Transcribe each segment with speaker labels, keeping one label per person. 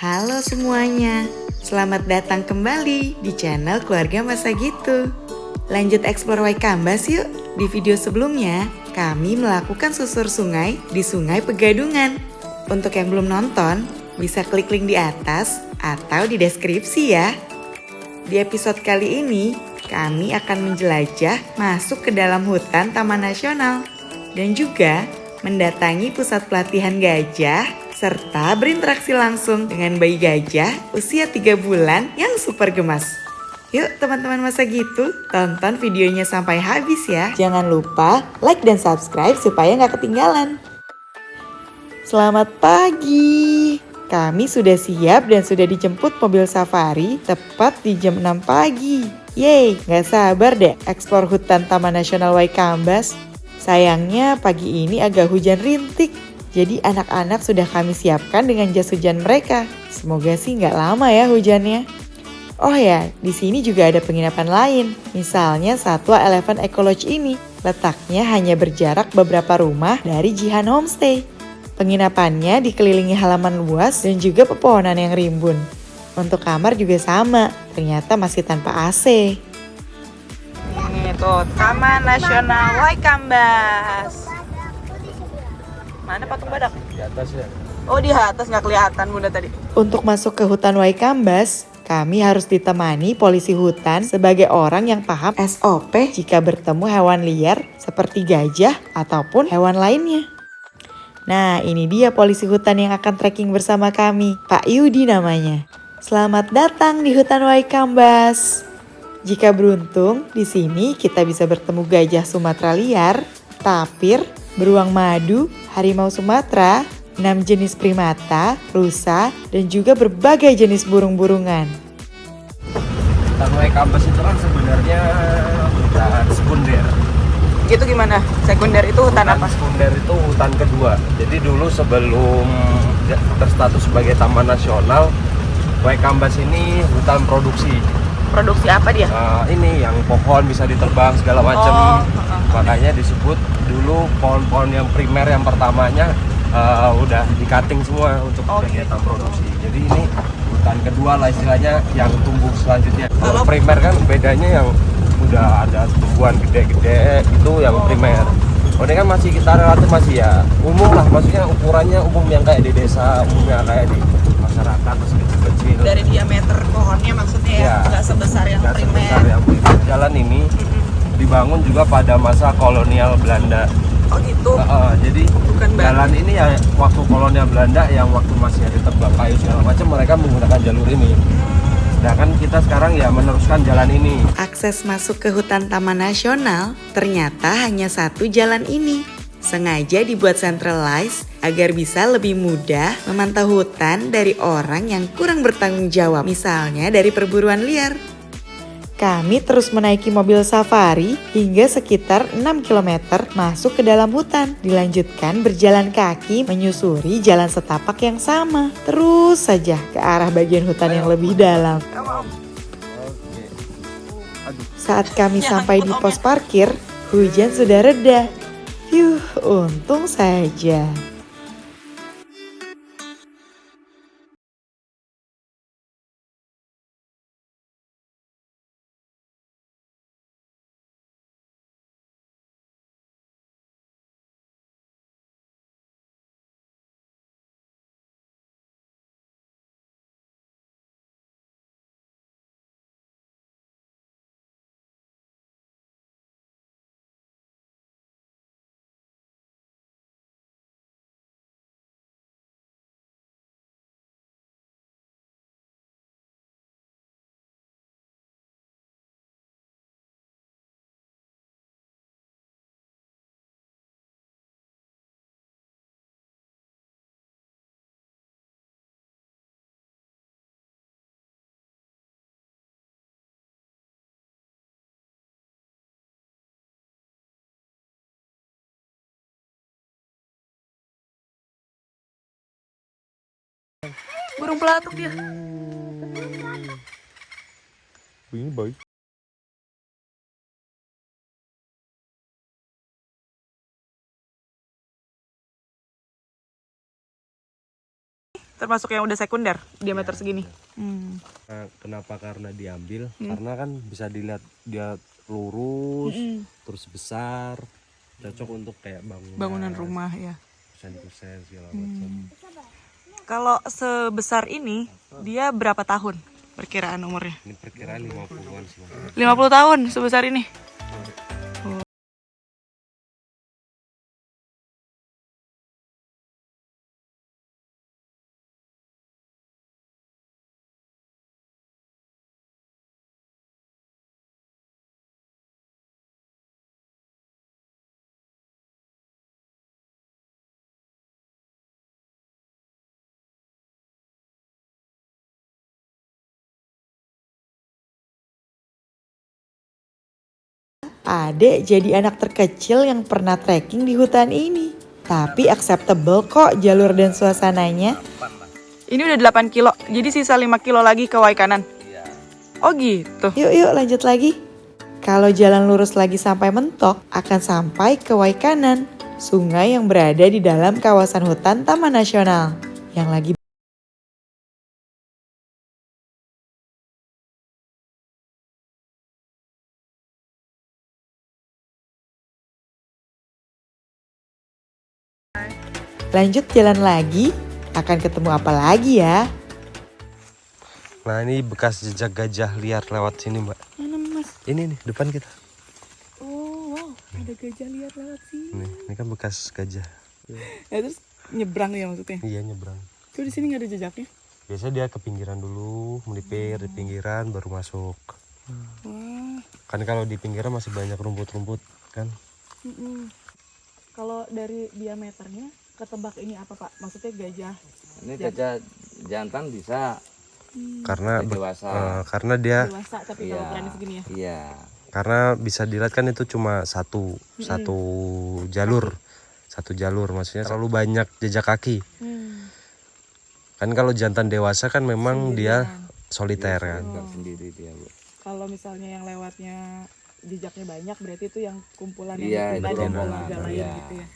Speaker 1: Halo semuanya, selamat datang kembali di channel Keluarga Masa Gitu. Lanjut explore Waikambas yuk. Di video sebelumnya, kami melakukan susur sungai di Sungai Pegadungan. Untuk yang belum nonton, bisa klik link di atas atau di deskripsi ya. Di episode kali ini, kami akan menjelajah masuk ke dalam hutan Taman Nasional dan juga mendatangi pusat pelatihan gajah serta berinteraksi langsung dengan bayi gajah usia 3 bulan yang super gemas. Yuk teman-teman masa gitu, tonton videonya sampai habis ya. Jangan lupa like dan subscribe supaya nggak ketinggalan. Selamat pagi. Kami sudah siap dan sudah dijemput mobil safari tepat di jam 6 pagi. Yeay, nggak sabar deh eksplor hutan Taman Nasional Waikambas. Sayangnya pagi ini agak hujan rintik. Jadi anak-anak sudah kami siapkan dengan jas hujan mereka. Semoga sih nggak lama ya hujannya. Oh ya, di sini juga ada penginapan lain. Misalnya Satwa Elephant Eco Lodge ini. Letaknya hanya berjarak beberapa rumah dari Jihan Homestay. Penginapannya dikelilingi halaman luas dan juga pepohonan yang rimbun. Untuk kamar juga sama, ternyata masih tanpa AC. Ini tuh Taman Nasional Waikambas. Mana patung badak?
Speaker 2: Di atas ya.
Speaker 1: Oh di atas nggak kelihatan bunda tadi. Untuk masuk ke hutan Waikambas, kami harus ditemani polisi hutan sebagai orang yang paham SOP jika bertemu hewan liar seperti gajah ataupun hewan lainnya. Nah ini dia polisi hutan yang akan trekking bersama kami, Pak Yudi namanya. Selamat datang di hutan Waikambas. Jika beruntung, di sini kita bisa bertemu gajah Sumatera liar, tapir, beruang madu, harimau Sumatera, 6 jenis primata, rusa, dan juga berbagai jenis burung-burungan.
Speaker 2: Hutan Waikambas itu kan sebenarnya hutan sekunder.
Speaker 1: Itu gimana? Sekunder itu hutan apa?
Speaker 2: Sekunder itu hutan kedua. Jadi dulu sebelum terstatus sebagai taman nasional, Waikambas ini hutan produksi.
Speaker 1: Produksi apa dia?
Speaker 2: Ini yang pohon bisa diterbang segala macam. Makanya disebut dulu pohon-pohon yang primer yang pertamanya udah di-cutting semua untuk kegiatan produksi. Jadi ini hutan kedua lah istilahnya yang tumbuh selanjutnya. Kalau primer kan bedanya yang udah ada tumbuhan gede-gede itu yang primer. Oh ini kan masih kita relatif masih ya umum lah, maksudnya ukurannya umum yang kayak di desa, umumnya kayak di masyarakat terus kecil-kecil.
Speaker 1: Dari diameter pohonnya maksudnya ya, nggak sebesar yang
Speaker 2: nggak
Speaker 1: primer.
Speaker 2: sebesar yang primer. Jalan ini dibangun juga pada masa kolonial Belanda.
Speaker 1: Oh gitu.
Speaker 2: Jadi
Speaker 1: Bukan
Speaker 2: jalan ini ya waktu kolonial Belanda yang waktu masih ada tebang kayu segala macam mereka menggunakan jalur ini. Sedangkan kita sekarang ya meneruskan jalan ini. Akses masuk ke hutan Taman Nasional ternyata hanya satu jalan ini. Sengaja dibuat centralized agar bisa lebih mudah memantau hutan dari orang yang kurang bertanggung jawab, misalnya dari perburuan liar. Kami terus menaiki mobil safari hingga sekitar 6 km masuk ke dalam hutan. Dilanjutkan berjalan kaki menyusuri jalan setapak yang sama. Terus saja ke arah bagian hutan yang lebih dalam. Saat kami sampai di pos parkir, hujan sudah reda. Untung saja. Burung pelatuk dia. Ini baik.
Speaker 3: termasuk yang udah sekunder diameter
Speaker 2: Iya,
Speaker 3: segini.
Speaker 2: Nah, kenapa karena diambil? Karena kan bisa dilihat dia lurus, terus besar, cocok untuk kayak
Speaker 3: Bangunan rumah ya.
Speaker 2: kusen segala macam.
Speaker 3: Kalau sebesar ini dia berapa tahun perkiraan umurnya?
Speaker 2: Ini perkiraan 50-an sih.
Speaker 3: 50 tahun sebesar ini.
Speaker 1: Adek jadi anak terkecil yang pernah trekking di hutan ini. Tapi acceptable kok jalur dan suasananya.
Speaker 3: Ini udah 8 kilo, jadi sisa 5 kilo lagi ke Waikanan. Oh gitu.
Speaker 1: Yuk lanjut lagi. Kalau jalan lurus lagi sampai mentok, akan sampai ke Waikanan, sungai yang berada di dalam kawasan hutan Taman Nasional. Yang lagi lanjut jalan lagi, akan ketemu apa lagi ya?
Speaker 2: Nah, ini bekas jejak gajah liar lewat sini, Mbak.
Speaker 3: Mana Mas?
Speaker 2: Ini nih depan kita.
Speaker 3: Oh wow, ada gajah liar lewat sini.
Speaker 2: Ini kan bekas gajah.
Speaker 3: Ya terus nyebrang ya maksudnya?
Speaker 2: Iya, nyebrang.
Speaker 3: Tuh di sini nggak ada jejaknya?
Speaker 2: Biasanya dia ke pinggiran dulu, melipir di pinggiran baru masuk.
Speaker 3: Wah.
Speaker 2: Kan kalau di pinggiran masih banyak rumput-rumput kan.
Speaker 3: Kalau dari diameternya ketebak ini apa Pak? Maksudnya gajah?
Speaker 4: Ini gajah jantan bisa
Speaker 2: Karena
Speaker 4: dewasa.
Speaker 2: karena dia
Speaker 3: Dewasa tapi kalau ukurannya segini ya?
Speaker 4: Iya.
Speaker 2: karena bisa dilihat kan itu cuma satu jalur. Satu jalur maksudnya terlalu banyak jejak kaki. Kan kalau jantan dewasa kan memang dia soliter kan.
Speaker 4: Nggak sendiri dia, Bu.
Speaker 3: Kalau misalnya yang lewatnya jejaknya banyak berarti itu yang kumpulan
Speaker 4: Iya,
Speaker 3: yang
Speaker 4: itu
Speaker 3: ada
Speaker 4: rombongan,
Speaker 3: keluarga lain
Speaker 4: iya.
Speaker 3: gitu ya.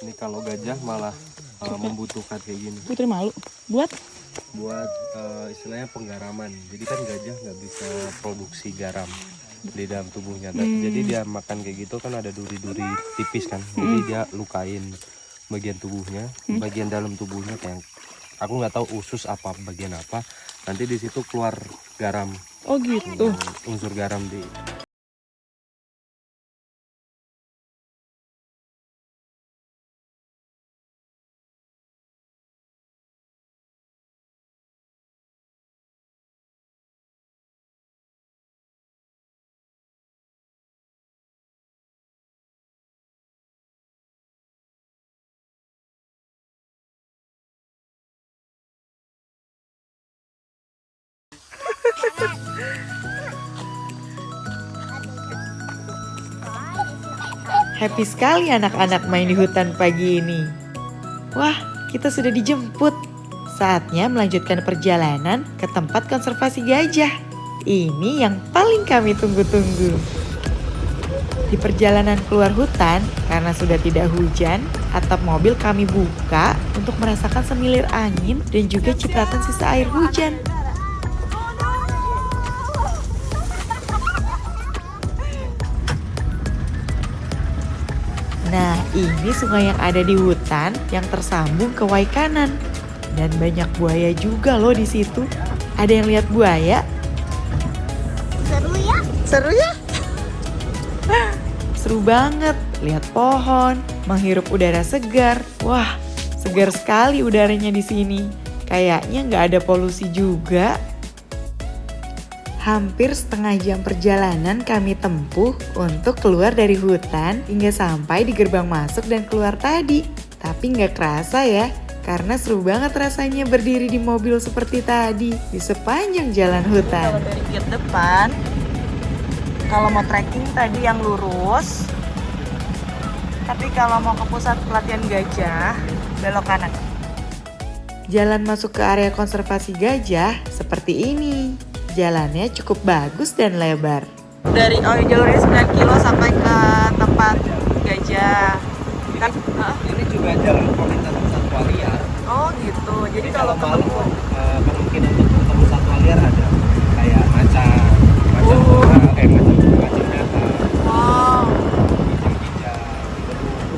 Speaker 2: Ini kalau gajah malah membutuhkan kayak gini.
Speaker 3: Putri malu. Buat?
Speaker 2: Buat istilahnya penggaraman. Jadi kan gajah nggak bisa produksi garam di dalam tubuhnya. Jadi dia makan kayak gitu kan ada duri-duri tipis kan. Jadi dia lukain bagian tubuhnya, bagian dalam tubuhnya kayak aku nggak tahu usus apa bagian apa. Nanti di situ keluar garam.
Speaker 3: Oh gitu.
Speaker 2: Unsur garam di.
Speaker 1: Happy sekali anak-anak main di hutan pagi ini. Wah, kita sudah dijemput. Saatnya melanjutkan perjalanan ke tempat konservasi gajah. Ini yang paling kami tunggu-tunggu. Di perjalanan keluar hutan, karena sudah tidak hujan, atap mobil kami buka untuk merasakan semilir angin dan juga cipratan sisa air hujan. Nah, ini sungai yang ada di hutan yang tersambung ke Waikanan. Dan banyak buaya juga loh di situ. Ada yang lihat buaya?
Speaker 5: Seru ya?
Speaker 3: Seru ya?
Speaker 1: Seru banget, lihat pohon, menghirup udara segar. Wah, segar sekali udaranya di sini. Kayaknya nggak ada polusi juga. Hampir setengah jam perjalanan kami tempuh untuk keluar dari hutan hingga sampai di gerbang masuk dan keluar tadi. Tapi nggak kerasa ya, karena seru banget rasanya berdiri di mobil seperti tadi di sepanjang jalan hutan.
Speaker 3: Kalau dari gate depan, kalau mau trekking tadi yang lurus. Tapi kalau mau ke pusat pelatihan gajah, belok kanan.
Speaker 1: Jalan masuk ke area konservasi gajah seperti ini. Jalannya cukup bagus dan lebar.
Speaker 3: Dari jalurnya 9 kilo sampai ke tempat gajah. Kan?
Speaker 2: Ini juga jalan komunitas satwa liar.
Speaker 3: Oh gitu. Jadi kalau
Speaker 2: malam
Speaker 3: ketemu
Speaker 2: kemungkinan untuk ketemu satwa liar ada kayak macan nyata,
Speaker 3: wow.
Speaker 2: hijau-hijau.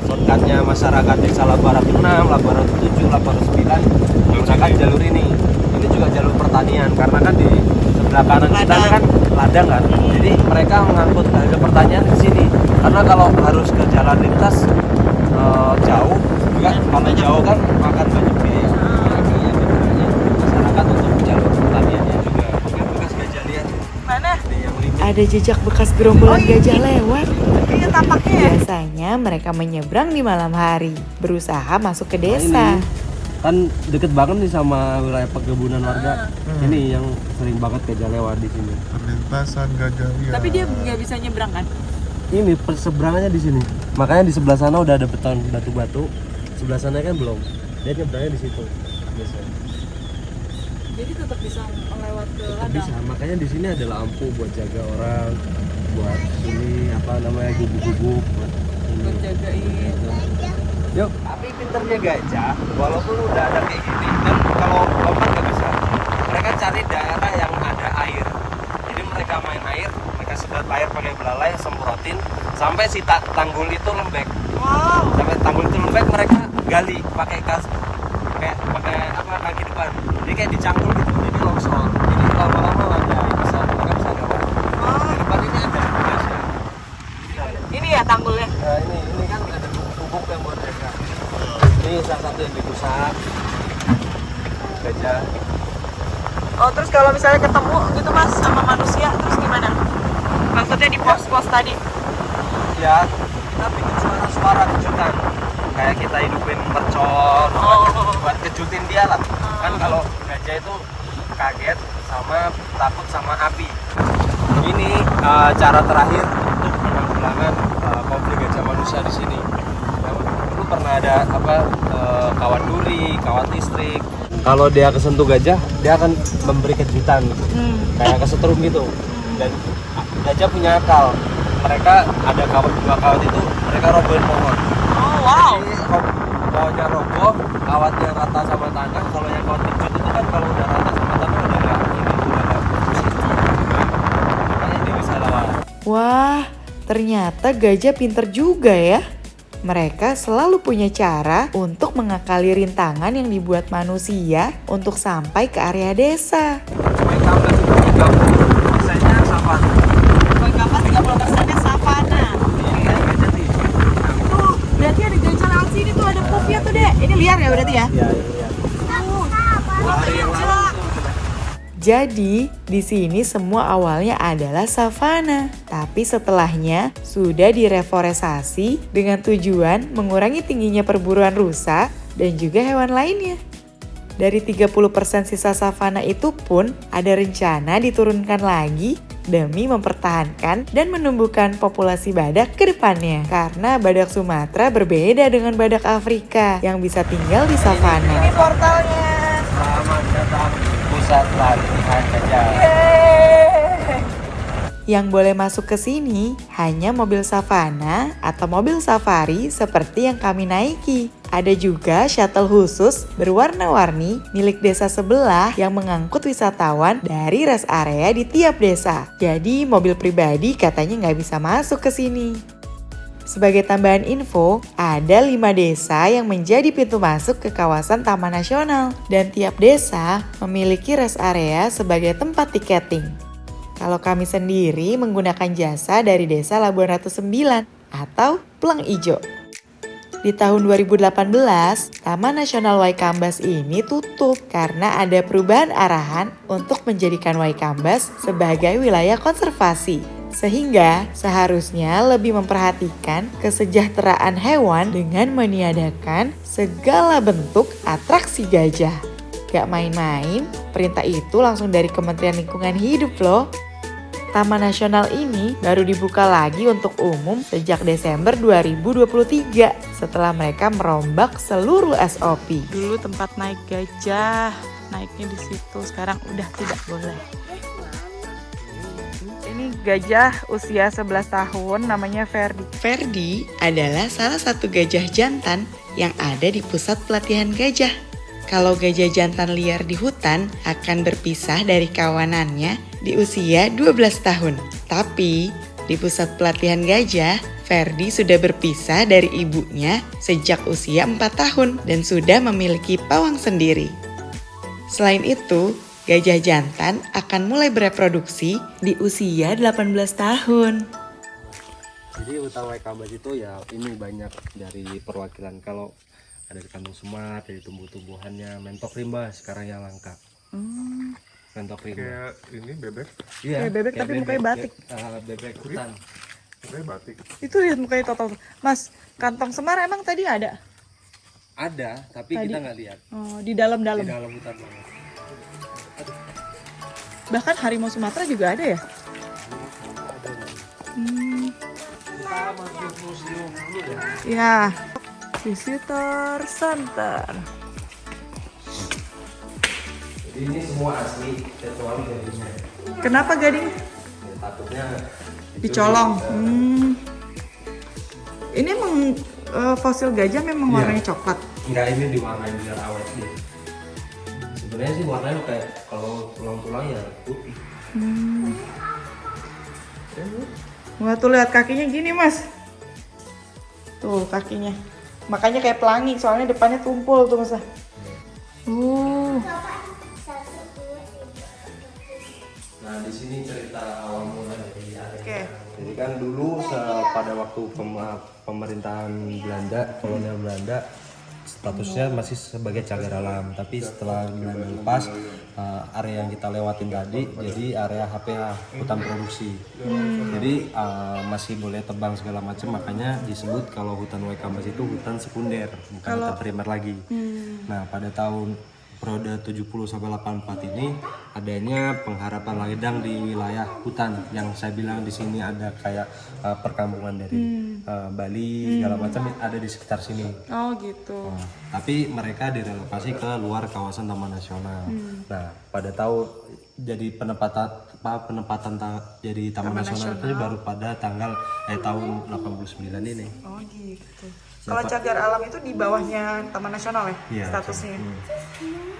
Speaker 2: Shortcutnya masyarakat desa Labarat 6, Labarat 7, Labarat 9 menggunakan jalur ini. Ini juga jalur pertanian karena kan di sebelah kanan kita kan ladang kan. Jadi mereka mengangkut harga pertanian di sini. Karena kalau harus ke jalan lintas jauh, juga kalau jauh kan makan banyak biaya. Makanya masyarakat untuk jalur pertaniannya juga bekas gajah liar.
Speaker 3: Mana?
Speaker 2: Yang limit.
Speaker 1: Ada jejak bekas gerombolan gajah lewat.
Speaker 3: Iya tampaknya ya.
Speaker 1: Biasanya mereka menyeberang di malam hari, berusaha masuk ke
Speaker 2: Nah,
Speaker 1: desa.
Speaker 2: ini kan deket banget nih sama wilayah perkebunan warga. Ini yang sering banget gajah lewat di sini.
Speaker 6: Perlintasan gajah liar.
Speaker 3: Tapi dia nggak bisa nyebrang kan?
Speaker 2: Ini perseberangannya di sini. Makanya di sebelah sana udah ada beton batu-batu. Sebelah sana kan belum. Dia nyebrangnya di situ. Biasanya.
Speaker 3: Jadi tetap bisa melewat ke
Speaker 2: Tetap bisa. Makanya di sini ada lampu buat jaga orang, buat ini apa namanya gubuk-gubuk. Buat ini.
Speaker 3: jagain.
Speaker 2: Yuk. Tapi pinternya gajah, walaupun udah ada kayak gini, kan kalau lompat nggak bisa. Mereka cari daerah yang ada air. Jadi mereka main air, mereka sedot air pakai belalai, semprotin sampai si tanggul itu lembek.
Speaker 3: Wow.
Speaker 2: Sampai tanggul itu lembek, mereka gali pakai kayak pakai apa kaki depan. Jadi kayak dicangkul gitu, jadi longsor. Jadi lama-lama ya bisa mereka bisa lewat. Di depan ini ada gajah.
Speaker 3: Ini ya tanggulnya.
Speaker 2: Nah, ini kan ada bubuk yang buat jaga. Ini salah satu yang dirusak gajah.
Speaker 3: Oh terus kalau misalnya ketemu gitu mas sama manusia terus gimana? Maksudnya di pos-pos tadi?
Speaker 2: Ya kita bikin suara-suara kejutan. Kayak kita hidupin mercon, buat kejutin dia lah. Kan kalau gajah itu kaget sama takut sama api. Ini cara terakhir untuk penanggulangan konflik gajah manusia di sini. Dulu pernah ada apa kawat duri, kawat listrik. Kalau dia kesentuh gajah, dia akan memberi kejutan, kayak kesetrum gitu. Dan gajah punya akal. Mereka ada dua kawat itu, mereka robohin pohon.
Speaker 3: Oh wow.
Speaker 2: Jadi bawahnya roboh, kawatnya rata sama tanah. Kalau yang kawat kejut itu kan kalau udah rata sama tanah udah nggak makanya dia bisa lawan.
Speaker 1: Wah, ternyata gajah pinter juga ya. Mereka selalu punya cara untuk mengakali rintangan yang dibuat manusia untuk sampai ke area desa.
Speaker 2: Waikambas itu 30%-nya savana.
Speaker 3: Waikambas 30%-nya savana.
Speaker 2: Iya, gajah sih.
Speaker 3: Tuh, berarti ada gajah lewat sini tuh, ada pupnya tuh, Dek. Ini liar ya berarti ya?
Speaker 2: Iya, iya. Hari yang lalu
Speaker 1: Jadi, di sini semua awalnya adalah savana, tapi setelahnya sudah direforesasi dengan tujuan mengurangi tingginya perburuan rusa dan juga hewan lainnya. Dari 30% sisa savana itu pun ada rencana diturunkan lagi demi mempertahankan dan menumbuhkan populasi badak ke depannya. Karena badak Sumatera berbeda dengan badak Afrika yang bisa tinggal di savana.
Speaker 3: Ini portalnya.
Speaker 2: selamat datang pusat latihan gajah.
Speaker 1: Yang boleh masuk ke sini hanya mobil savana atau mobil safari seperti yang kami naiki. Ada juga shuttle khusus berwarna-warni milik desa sebelah yang mengangkut wisatawan dari rest area di tiap desa. Jadi mobil pribadi katanya nggak bisa masuk ke sini. Sebagai tambahan info, ada 5 desa yang menjadi pintu masuk ke kawasan Taman Nasional. Dan tiap desa memiliki rest area sebagai tempat tiketing. Kalau kami sendiri menggunakan jasa dari desa Labuan Ratu 9 atau Plang Ijo. Di tahun 2018, Taman Nasional Waikambas ini tutup karena ada perubahan arahan untuk menjadikan Waikambas sebagai wilayah konservasi. Sehingga seharusnya lebih memperhatikan kesejahteraan hewan dengan meniadakan segala bentuk atraksi gajah. Gak main-main, perintah itu langsung dari Kementerian Lingkungan Hidup loh. Taman Nasional ini baru dibuka lagi untuk umum sejak Desember 2023 setelah mereka merombak seluruh SOP.
Speaker 3: Dulu tempat naik gajah, naiknya di situ, sekarang udah tidak boleh. Ini gajah usia 11 tahun, namanya Ferdi.
Speaker 1: Ferdi adalah salah satu gajah jantan yang ada di pusat pelatihan gajah. Kalau gajah jantan liar di hutan akan berpisah dari kawanannya di usia 12 tahun. Tapi di pusat pelatihan gajah, Ferdi sudah berpisah dari ibunya sejak usia 4 tahun dan sudah memiliki pawang sendiri. Selain itu, gajah jantan akan mulai bereproduksi di usia 18 tahun.
Speaker 2: Jadi hutan Waikambas itu ya ini banyak dari perwakilan. Kalau ada di Kampung Sumat, dari tumbuh-tumbuhannya, mentok rimba sekarang yang langka. Mentok rimba.
Speaker 6: Kayak ini bebek,
Speaker 2: Iya,
Speaker 3: Kayak bebek tapi mukanya batik.
Speaker 2: Bebek hutan.
Speaker 6: mukanya batik.
Speaker 3: Itu lihat mukanya total. Mas, kantong semar emang tadi ada?
Speaker 2: Ada, tapi
Speaker 3: Tadi.
Speaker 2: kita nggak lihat.
Speaker 3: Oh, di dalam-dalam.
Speaker 2: Di dalam hutan banget.
Speaker 3: Bahkan harimau Sumatera juga ada ya?
Speaker 2: Kita masuk museum dulu ya.
Speaker 3: Ya, visitor center.
Speaker 2: Jadi ini semua asli kecuali gadingnya.
Speaker 3: Kenapa gading?
Speaker 2: Ya, takutnya
Speaker 3: Dicolong. Ini emang fosil gajah memang
Speaker 2: Iya.
Speaker 3: warnanya coklat.
Speaker 2: Enggak, ini diwarnain biar awet gitu. Sebenarnya sih warnanya kayak kalau tulang-tulang ya putih.
Speaker 3: Wah, tuh lihat kakinya gini, Mas. Tuh kakinya. Makanya kayak pelangi, soalnya depannya tumpul tuh, Mas.
Speaker 2: Nah, di sini cerita awal mula dari area.
Speaker 3: Oke.
Speaker 2: Jadi kan dulu pada waktu pemerintahan Belanda, kolonial Belanda, statusnya masih sebagai cagar alam. Tapi setelah Belanda lepas, area yang kita lewatin tadi jadi area HPA, hutan produksi. Jadi masih boleh tebang segala macam, makanya disebut kalau hutan Waikambas itu hutan sekunder, bukan hutan primer lagi. Nah, pada tahun periode 70 sampai 84 ini adanya pengharapan ladang di wilayah hutan yang saya bilang di sini ada kayak perkampungan dari Bali segala macam ada di sekitar sini.
Speaker 3: Oh, gitu.
Speaker 2: Nah, tapi mereka direlokasi ke luar kawasan Taman Nasional. Nah, pada tahun jadi penempatan jadi Taman Nasional itu baru pada tahun 89 ini.
Speaker 3: Oh, gitu. Kalau cagar alam itu di bawahnya Taman Nasional ya,
Speaker 2: Iya,
Speaker 3: statusnya.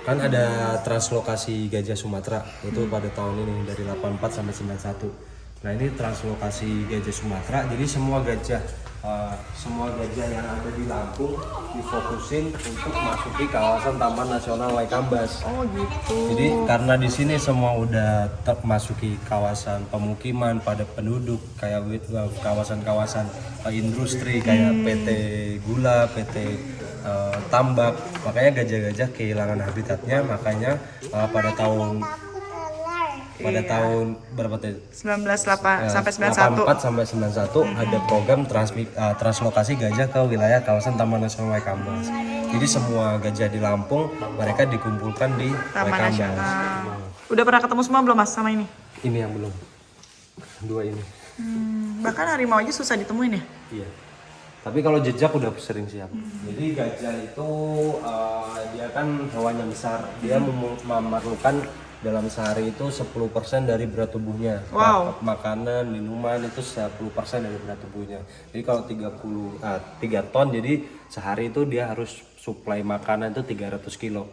Speaker 2: Kan ada translokasi gajah Sumatera itu pada tahun ini dari 84 sampai 91. Nah ini translokasi gajah Sumatera, jadi semua gajah yang ada di Lampung difokusin untuk masuki kawasan Taman Nasional Waikambas.
Speaker 3: Oh gitu.
Speaker 2: Jadi karena di sini semua udah masuki kawasan pemukiman padat penduduk kayak kawasan-kawasan industri kayak PT Gula, PT Tambak, makanya gajah-gajah kehilangan habitatnya. Makanya pada tahun tahun berapa tuh?
Speaker 3: 1984 sampai 91.
Speaker 2: 84 sampai 91 ada program translokasi gajah ke wilayah kawasan Taman Nasional Waikambas. Jadi semua gajah di Lampung mereka dikumpulkan di
Speaker 3: Taman
Speaker 2: Waikambas.
Speaker 3: Nasional. Udah pernah ketemu semua belum Mas sama ini?
Speaker 2: Ini yang belum. Dua ini.
Speaker 3: Bahkan harimau aja susah ditemuin ya?
Speaker 2: Iya. Tapi kalau jejak udah sering siap. Jadi gajah itu dia kan hewan yang besar. Dia memerlukan dalam sehari itu 10% dari berat tubuhnya.
Speaker 3: Wow.
Speaker 2: Makanan, minuman itu 10% dari berat tubuhnya. Jadi kalau 3 ton, jadi sehari itu dia harus suplai makanan itu 300 kilo.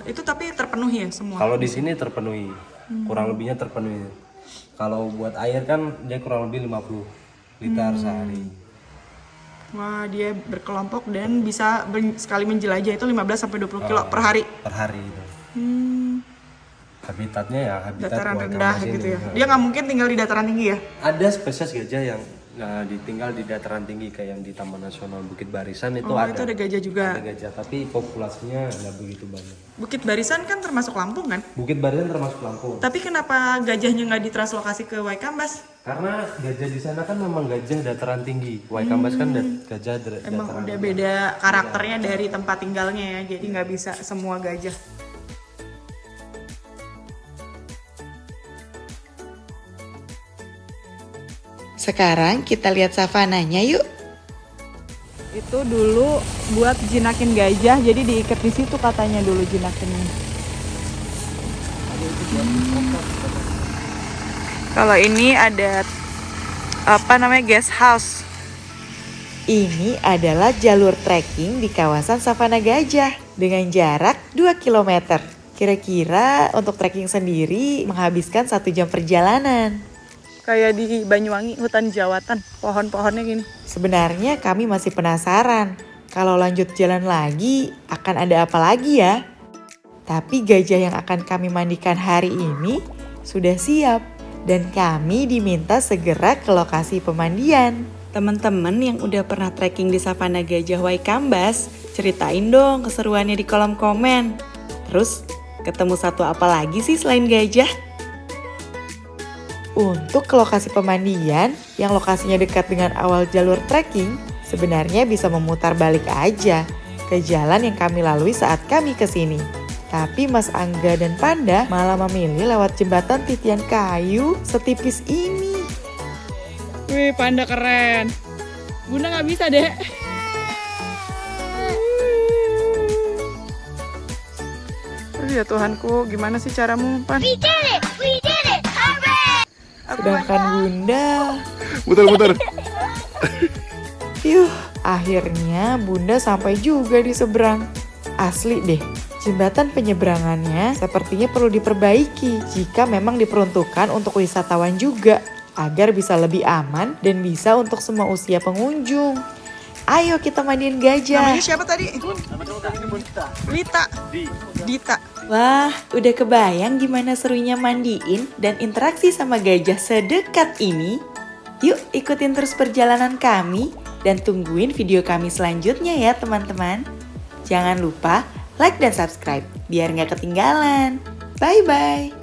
Speaker 3: Itu tapi terpenuhi ya semua?
Speaker 2: Kalau di sini terpenuhi, kurang lebihnya terpenuhi. Kalau buat air kan dia kurang lebih 50 liter sehari.
Speaker 3: Wah, dia berkelompok dan bisa sekali menjelajah itu 15-20 kilo per hari?
Speaker 2: Per hari itu. Habitatnya ya habitat
Speaker 3: Dataran
Speaker 2: Waikambas
Speaker 3: rendah
Speaker 2: ini.
Speaker 3: gitu ya? Dia nggak mungkin tinggal di dataran tinggi ya?
Speaker 2: Ada spesies gajah yang ditinggal di dataran tinggi kayak yang di Taman Nasional Bukit Barisan itu ada.
Speaker 3: Itu ada gajah juga?
Speaker 2: Ada gajah, tapi populasinya nggak begitu banyak.
Speaker 3: Bukit Barisan kan termasuk Lampung kan?
Speaker 2: Bukit Barisan termasuk Lampung.
Speaker 3: Tapi kenapa gajahnya nggak ditranslokasi ke Waikambas?
Speaker 2: Karena gajah di sana kan memang gajah dataran tinggi. Waikambas kan gajah
Speaker 3: Emang
Speaker 2: dataran
Speaker 3: udah
Speaker 2: tinggi.
Speaker 3: beda karakternya dari tempat tinggalnya ya, jadi nggak bisa semua gajah.
Speaker 1: Sekarang kita lihat savananya yuk.
Speaker 3: Itu dulu buat jinakin gajah, jadi diikat di situ katanya dulu jinakinnya. Kalau ini ada guest house.
Speaker 1: Ini adalah jalur trekking di kawasan Savana Gajah dengan jarak 2 km. Kira-kira untuk trekking sendiri menghabiskan 1 jam perjalanan.
Speaker 3: Kayak di Banyuwangi, hutan jawatan, pohon-pohonnya gini.
Speaker 1: Sebenarnya kami masih penasaran, kalau lanjut jalan lagi akan ada apa lagi ya? Tapi gajah yang akan kami mandikan hari ini sudah siap dan kami diminta segera ke lokasi pemandian. Teman-teman yang udah pernah trekking di Savana Gajah Waikambas, ceritain dong keseruannya di kolom komen. Terus, ketemu satu apa lagi sih selain gajah? Untuk ke lokasi pemandian yang lokasinya dekat dengan awal jalur trekking, sebenarnya bisa memutar balik aja ke jalan yang kami lalui saat kami kesini. Tapi Mas Angga dan Panda malah memilih lewat jembatan titian kayu setipis ini.
Speaker 3: Wih, Panda keren. Bunda nggak bisa deh. Aduh ya Tuhanku, gimana sih caramu, Pan?
Speaker 5: We did it! We did it! Hooray!
Speaker 1: Sedangkan Bunda,
Speaker 6: Muter-muter.
Speaker 1: akhirnya Bunda sampai juga di seberang. Asli deh, jembatan penyeberangannya sepertinya perlu diperbaiki jika memang diperuntukkan untuk wisatawan juga, agar bisa lebih aman dan bisa untuk semua usia pengunjung. Ayo kita mandiin gajah.
Speaker 3: Namanya siapa tadi? Dita.
Speaker 1: Wah, udah kebayang gimana serunya mandiin dan interaksi sama gajah sedekat ini? Yuk ikutin terus perjalanan kami dan tungguin video kami selanjutnya ya teman-teman. Jangan lupa like dan subscribe biar nggak ketinggalan. Bye-bye.